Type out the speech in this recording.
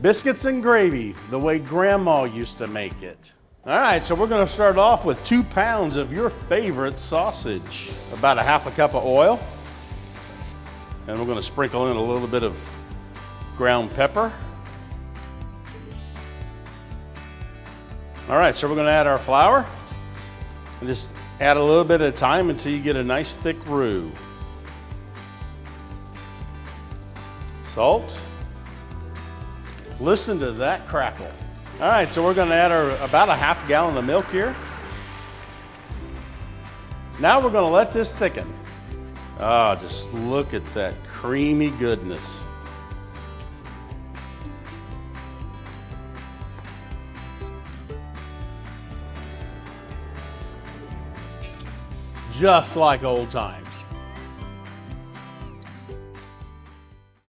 Biscuits and gravy, the way Grandma used to make it. All right, so we're gonna start off with 2 pounds of your favorite sausage. About a half a cup of oil. And we're gonna sprinkle in a little bit of ground pepper. All right, so we're gonna add our flour. And just add a little bit at a time until you get a nice thick roux. Salt. Listen to that crackle. All right, so we're gonna add about a half gallon of milk here. Now we're gonna let this thicken. Oh, just look at that creamy goodness. Just like old times.